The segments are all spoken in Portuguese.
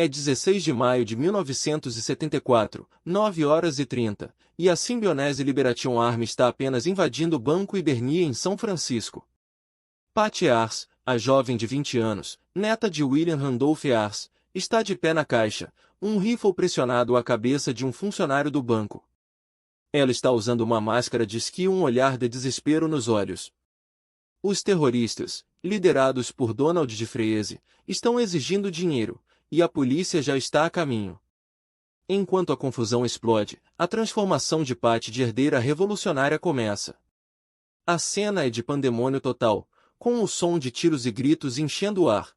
É 16 de maio de 1974, 9h30, e a Symbionese Liberation Army está apenas invadindo o Banco Hibernia em São Francisco. Patty Ars, a jovem de 20 anos, neta de William Randolph Ars, está de pé na caixa, um rifle pressionado à cabeça de um funcionário do banco. Ela está usando uma máscara de esqui e um olhar de desespero nos olhos. Os terroristas, liderados por Donald de Freese, estão exigindo dinheiro, e a polícia já está a caminho. Enquanto a confusão explode, a transformação de Patty de herdeira revolucionária começa. A cena é de pandemônio total, com o som de tiros e gritos enchendo o ar.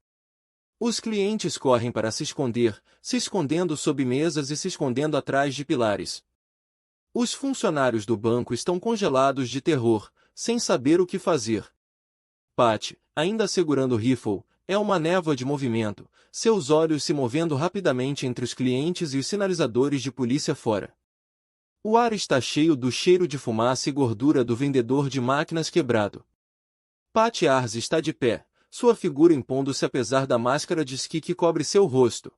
Os clientes correm para se escondendo sob mesas e se escondendo atrás de pilares. Os funcionários do banco estão congelados de terror, sem saber o que fazer. Patty, ainda segurando o rifle, é uma névoa de movimento, seus olhos se movendo rapidamente entre os clientes e os sinalizadores de polícia fora. O ar está cheio do cheiro de fumaça e gordura do vendedor de máquinas quebrado. Patty Ars está de pé, sua figura impondo-se apesar da máscara de esqui que cobre seu rosto.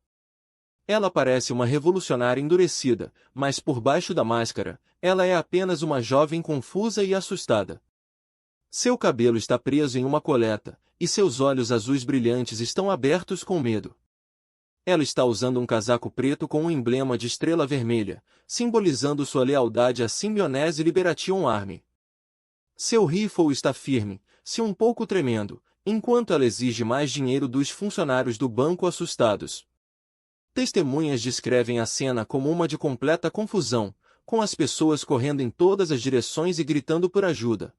Ela parece uma revolucionária endurecida, mas por baixo da máscara, ela é apenas uma jovem confusa e assustada. Seu cabelo está preso em uma coleta, e seus olhos azuis brilhantes estão abertos com medo. Ela está usando um casaco preto com um emblema de estrela vermelha, simbolizando sua lealdade à Symbionese Liberation Army. Seu rifle está firme, se um pouco tremendo, enquanto ela exige mais dinheiro dos funcionários do banco assustados. Testemunhas descrevem a cena como uma de completa confusão, com as pessoas correndo em todas as direções e gritando por ajuda.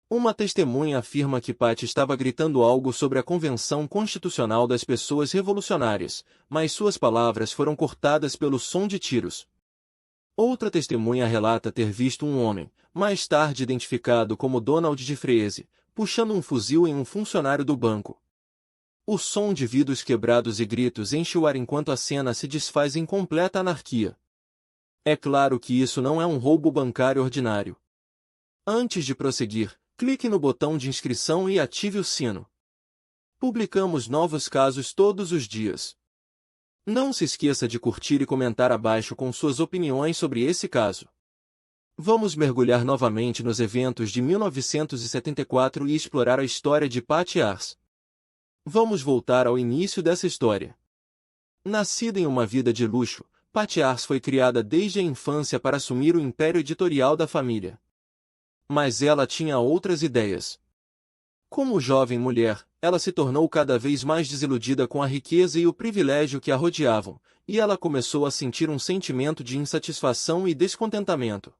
Uma testemunha afirma que Patty estava gritando algo sobre a Convenção Constitucional das Pessoas Revolucionárias, mas suas palavras foram cortadas pelo som de tiros. Outra testemunha relata ter visto um homem, mais tarde identificado como Donald de Freese, puxando um fuzil em um funcionário do banco. O som de vidros quebrados e gritos enche o ar enquanto a cena se desfaz em completa anarquia. É claro que isso não é um roubo bancário ordinário. Antes de prosseguir, clique no botão de inscrição e ative o sino. Publicamos novos casos todos os dias. Não se esqueça de curtir e comentar abaixo com suas opiniões sobre esse caso. Vamos mergulhar novamente nos eventos de 1974 e explorar a história de Patty Ars. Vamos voltar ao início dessa história. Nascida em uma vida de luxo, Patty Ars foi criada desde a infância para assumir o império editorial da família. Mas ela tinha outras ideias. Como jovem mulher, ela se tornou cada vez mais desiludida com a riqueza e o privilégio que a rodeavam, e ela começou a sentir um sentimento de insatisfação e descontentamento.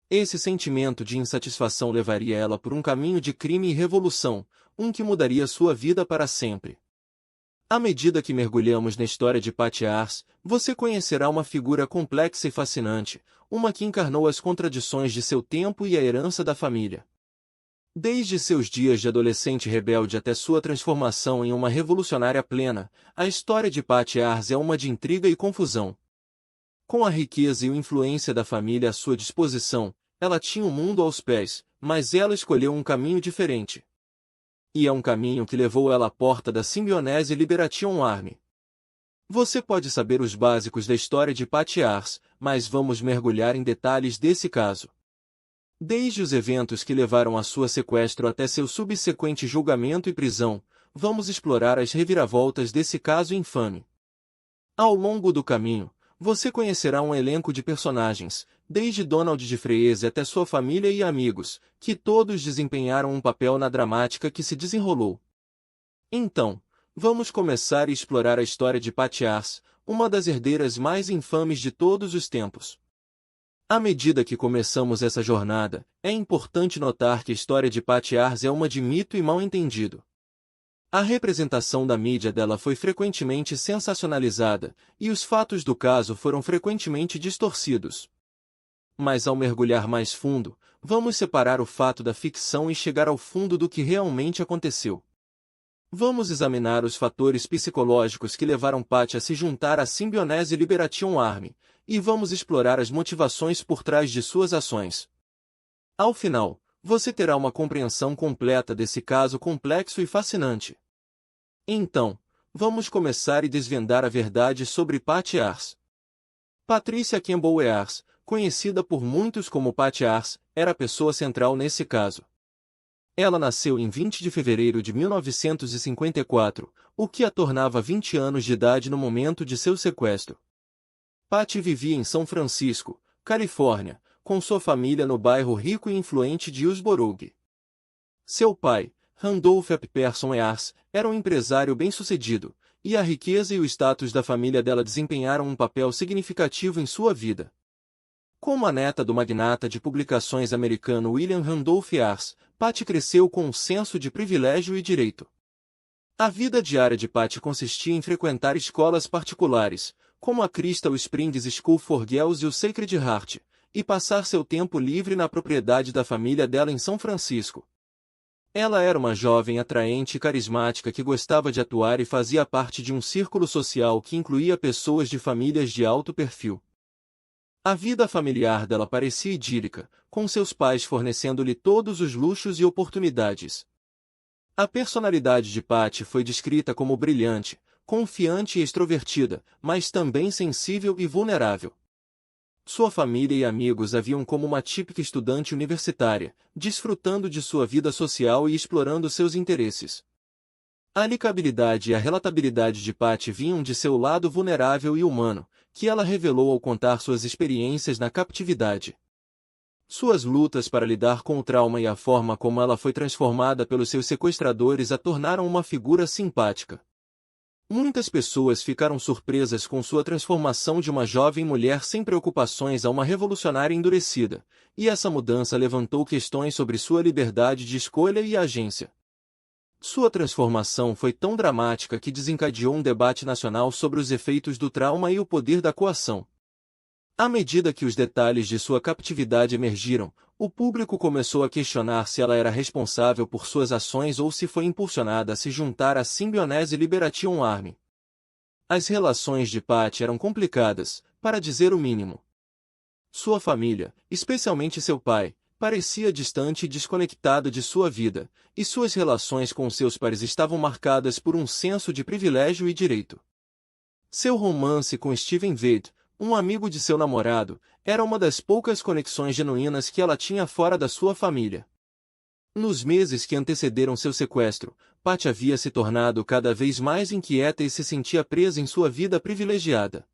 Esse sentimento de insatisfação levaria ela por um caminho de crime e revolução, um que mudaria sua vida para sempre. À medida que mergulhamos na história de Patty Ars, você conhecerá uma figura complexa e fascinante, uma que encarnou as contradições de seu tempo e a herança da família. Desde seus dias de adolescente rebelde até sua transformação em uma revolucionária plena, a história de Patty Ars é uma de intriga e confusão. Com a riqueza e a influência da família à sua disposição, ela tinha o mundo aos pés, mas ela escolheu um caminho diferente. E é um caminho que levou ela à porta da Symbionese Liberation Army. Você pode saber os básicos da história de Patty Ars, mas vamos mergulhar em detalhes desse caso. Desde os eventos que levaram a sua sequestro até seu subsequente julgamento e prisão, vamos explorar as reviravoltas desse caso infame. Ao longo do caminho, você conhecerá um elenco de personagens, desde Donald de Freese até sua família e amigos, que todos desempenharam um papel na dramática que se desenrolou. Então, vamos começar a explorar a história de Patty Ars, uma das herdeiras mais infames de todos os tempos. À medida que começamos essa jornada, é importante notar que a história de Patty Ars é uma de mito e mal-entendido. A representação da mídia dela foi frequentemente sensacionalizada, e os fatos do caso foram frequentemente distorcidos. Mas ao mergulhar mais fundo, vamos separar o fato da ficção e chegar ao fundo do que realmente aconteceu. Vamos examinar os fatores psicológicos que levaram Patty a se juntar à Symbionese Liberation Army, e vamos explorar as motivações por trás de suas ações. Ao final, você terá uma compreensão completa desse caso complexo e fascinante. Então, Vamos começar e desvendar a verdade sobre Patty Ars. Patricia Campbell Ars, conhecida por muitos como Patty Ars, era a pessoa central nesse caso. Ela nasceu em 20 de fevereiro de 1954, o que a tornava 20 anos de idade no momento de seu sequestro. Patty vivia em São Francisco, Califórnia, com sua família no bairro rico e influente de Hillsborough. Seu pai, Randolph Ap Person Ars, era um empresário bem-sucedido, e a riqueza e o status da família dela desempenharam um papel significativo em sua vida. Como a neta do magnata de publicações americano William Randolph Ars, Patty cresceu com um senso de privilégio e direito. A vida diária de Patty consistia em frequentar escolas particulares, como a Crystal Springs School for Girls e o Sacred Heart, e passar seu tempo livre na propriedade da família dela em São Francisco. Ela era uma jovem atraente e carismática que gostava de atuar e fazia parte de um círculo social que incluía pessoas de famílias de alto perfil. A vida familiar dela parecia idílica, com seus pais fornecendo-lhe todos os luxos e oportunidades. A personalidade de Patty foi descrita como brilhante, confiante e extrovertida, mas também sensível e vulnerável. Sua família e amigos a viam como uma típica estudante universitária, desfrutando de sua vida social e explorando seus interesses. A likabilidade e a relatabilidade de Patty vinham de seu lado vulnerável e humano, que ela revelou ao contar suas experiências na captividade. Suas lutas para lidar com o trauma e a forma como ela foi transformada pelos seus sequestradores a tornaram uma figura simpática. Muitas pessoas ficaram surpresas com sua transformação de uma jovem mulher sem preocupações a uma revolucionária endurecida, e essa mudança levantou questões sobre sua liberdade de escolha e agência. Sua transformação foi tão dramática que desencadeou um debate nacional sobre os efeitos do trauma e o poder da coação. À medida que os detalhes de sua captividade emergiram, o público começou a questionar se ela era responsável por suas ações ou se foi impulsionada a se juntar à Symbionese Liberation Army. As relações de Patty eram complicadas, para dizer o mínimo. Sua família, especialmente seu pai, parecia distante e desconectado de sua vida, e suas relações com seus pares estavam marcadas por um senso de privilégio e direito. Seu romance com Steven Wade, um amigo de seu namorado, era uma das poucas conexões genuínas que ela tinha fora da sua família. Nos meses que antecederam seu sequestro, Patty havia se tornado cada vez mais inquieta e se sentia presa em sua vida privilegiada.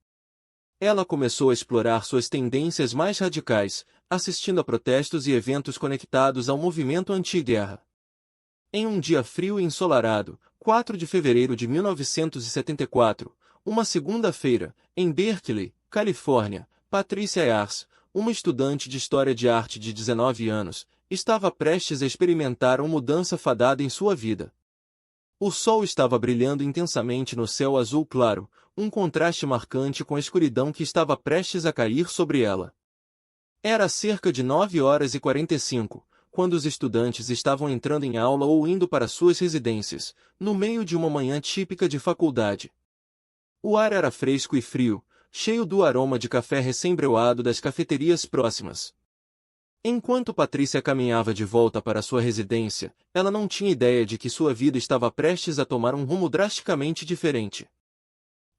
Ela começou a explorar suas tendências mais radicais, assistindo a protestos e eventos conectados ao movimento anti-guerra. Em um dia frio e ensolarado, 4 de fevereiro de 1974, uma segunda-feira, em Berkeley, Califórnia, Patricia Ars, uma estudante de História de Arte de 19 anos, estava prestes a experimentar uma mudança fadada em sua vida. O sol estava brilhando intensamente no céu azul claro, um contraste marcante com a escuridão que estava prestes a cair sobre ela. Era cerca de 9h45, quando os estudantes estavam entrando em aula ou indo para suas residências, no meio de uma manhã típica de faculdade. O ar era fresco e frio, cheio do aroma de café recém-brewado das cafeterias próximas. Enquanto Patricia caminhava de volta para sua residência, ela não tinha ideia de que sua vida estava prestes a tomar um rumo drasticamente diferente.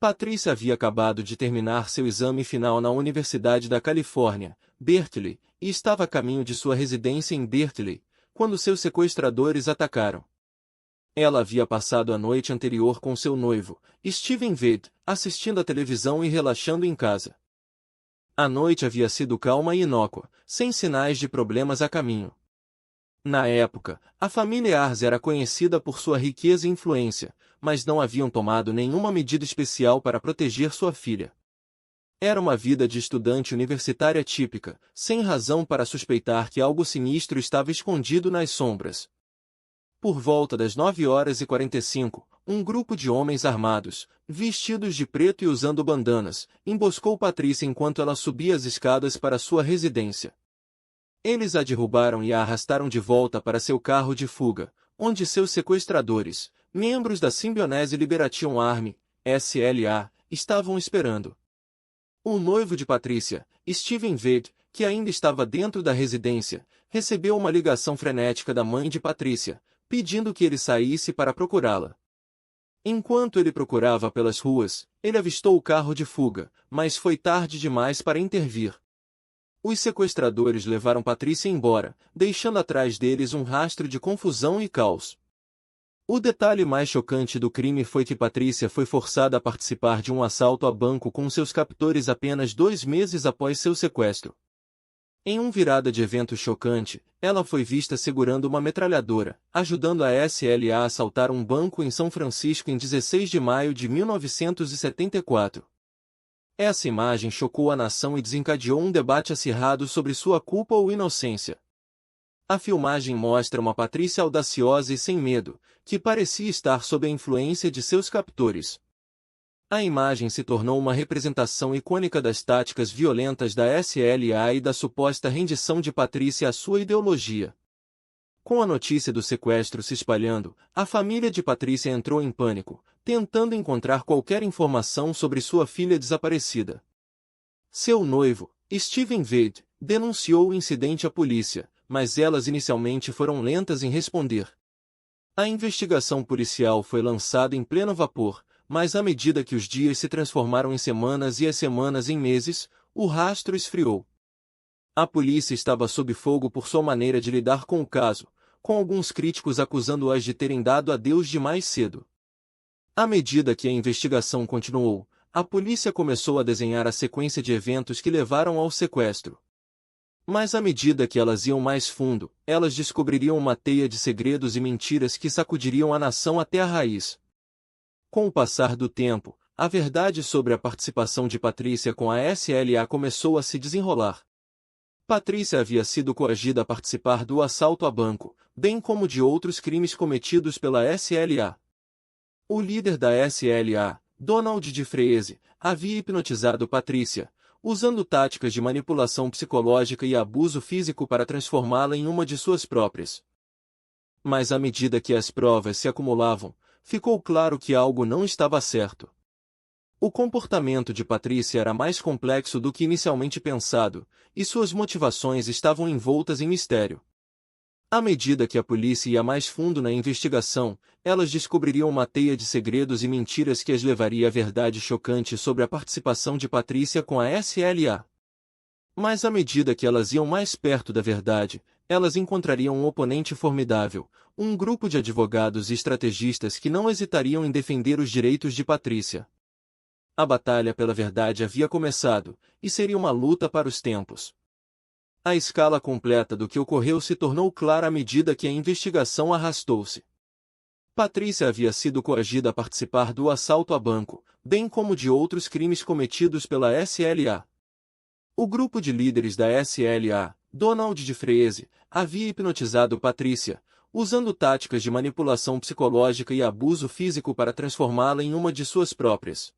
Patricia havia acabado de terminar seu exame final na Universidade da Califórnia, Berkeley, e estava a caminho de sua residência em Berkeley, quando seus sequestradores atacaram. Ela havia passado a noite anterior com seu noivo, Steven Wade, assistindo à televisão e relaxando em casa. A noite havia sido calma e inócua, sem sinais de problemas a caminho. Na época, a família Ars era conhecida por sua riqueza e influência, mas não haviam tomado nenhuma medida especial para proteger sua filha. Era uma vida de estudante universitária típica, sem razão para suspeitar que algo sinistro estava escondido nas sombras. Por volta das 9h45, um grupo de homens armados, vestidos de preto e usando bandanas, emboscou Patricia enquanto ela subia as escadas para sua residência. Eles a derrubaram e a arrastaram de volta para seu carro de fuga, onde seus sequestradores, membros da Symbionese Liberation Army, SLA, estavam esperando. O noivo de Patricia, Steven Wade, que ainda estava dentro da residência, recebeu uma ligação frenética da mãe de Patricia, pedindo que ele saísse para procurá-la. Enquanto ele procurava pelas ruas, ele avistou o carro de fuga, mas foi tarde demais para intervir. Os sequestradores levaram Patrícia embora, deixando atrás deles um rastro de confusão e caos. O detalhe mais chocante do crime foi que Patrícia foi forçada a participar de um assalto a banco com seus captores apenas 2 meses após seu sequestro. Em um virada de evento chocante, ela foi vista segurando uma metralhadora, ajudando a SLA a assaltar um banco em São Francisco em 16 de maio de 1974. Essa imagem chocou a nação e desencadeou um debate acirrado sobre sua culpa ou inocência. A filmagem mostra uma Patrícia audaciosa e sem medo, que parecia estar sob a influência de seus captores. A imagem se tornou uma representação icônica das táticas violentas da SLA e da suposta rendição de Patrícia à sua ideologia. Com a notícia do sequestro se espalhando, a família de Patrícia entrou em pânico, tentando encontrar qualquer informação sobre sua filha desaparecida. Seu noivo, Steven Wade, denunciou o incidente à polícia, mas elas inicialmente foram lentas em responder. A investigação policial foi lançada em pleno vapor, mas à medida que os dias se transformaram em semanas e as semanas em meses, o rastro esfriou. A polícia estava sob fogo por sua maneira de lidar com o caso, com alguns críticos acusando-as de terem dado adeus demais cedo. À medida que a investigação continuou, a polícia começou a desenhar a sequência de eventos que levaram ao sequestro. Mas à medida que elas iam mais fundo, elas descobririam uma teia de segredos e mentiras que sacudiriam a nação até a raiz. Com o passar do tempo, a verdade sobre a participação de Patrícia com a SLA começou a se desenrolar. Patrícia havia sido coagida a participar do assalto a banco, bem como de outros crimes cometidos pela SLA. O líder da SLA, Donald de Freese, havia hipnotizado Patrícia, usando táticas de manipulação psicológica e abuso físico para transformá-la em uma de suas próprias. Mas à medida que as provas se acumulavam, ficou claro que algo não estava certo. O comportamento de Patrícia era mais complexo do que inicialmente pensado, e suas motivações estavam envoltas em mistério. À medida que a polícia ia mais fundo na investigação, elas descobririam uma teia de segredos e mentiras que as levaria à verdade chocante sobre a participação de Patrícia com a SLA. Mas à medida que elas iam mais perto da verdade, elas encontrariam um oponente formidável, um grupo de advogados e estrategistas que não hesitariam em defender os direitos de Patrícia. A batalha pela verdade havia começado, e seria uma luta para os tempos. A escala completa do que ocorreu se tornou clara à medida que a investigação arrastou-se. Patrícia havia sido coagida a participar do assalto a banco, bem como de outros crimes cometidos pela SLA. O grupo de líderes da SLA, Donald de Freese, havia hipnotizado Patrícia, usando táticas de manipulação psicológica e abuso físico para transformá-la em uma de suas próprias.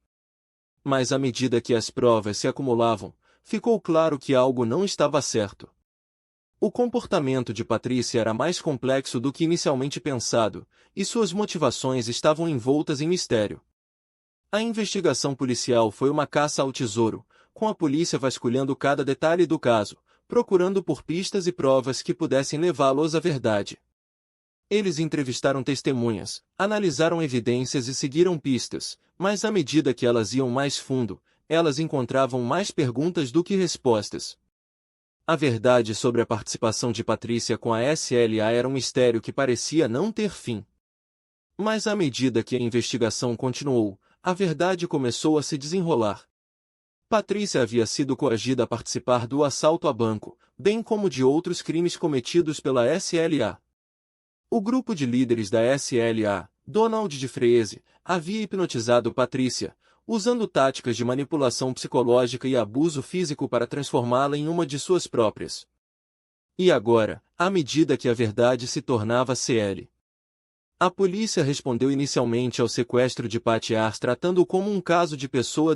Mas à medida que as provas se acumulavam, ficou claro que algo não estava certo. O comportamento de Patrícia era mais complexo do que inicialmente pensado, e suas motivações estavam envoltas em mistério. A investigação policial foi uma caça ao tesouro, com a polícia vasculhando cada detalhe do caso, procurando por pistas e provas que pudessem levá-los à verdade. Eles entrevistaram testemunhas, analisaram evidências e seguiram pistas, mas à medida que elas iam mais fundo, elas encontravam mais perguntas do que respostas. A verdade sobre a participação de Patrícia com a SLA era um mistério que parecia não ter fim. Mas à medida que a investigação continuou, a verdade começou a se desenrolar. Patrícia havia sido coagida a participar do assalto a banco, bem como de outros crimes cometidos pela SLA. O grupo de líderes da SLA, Donald de Freese, havia hipnotizado Patrícia, usando táticas de manipulação psicológica e abuso físico para transformá-la em uma de suas próprias. E agora, à medida que a verdade se tornava CL. A polícia respondeu inicialmente ao sequestro de Patty Ars tratando-o como um caso de pessoa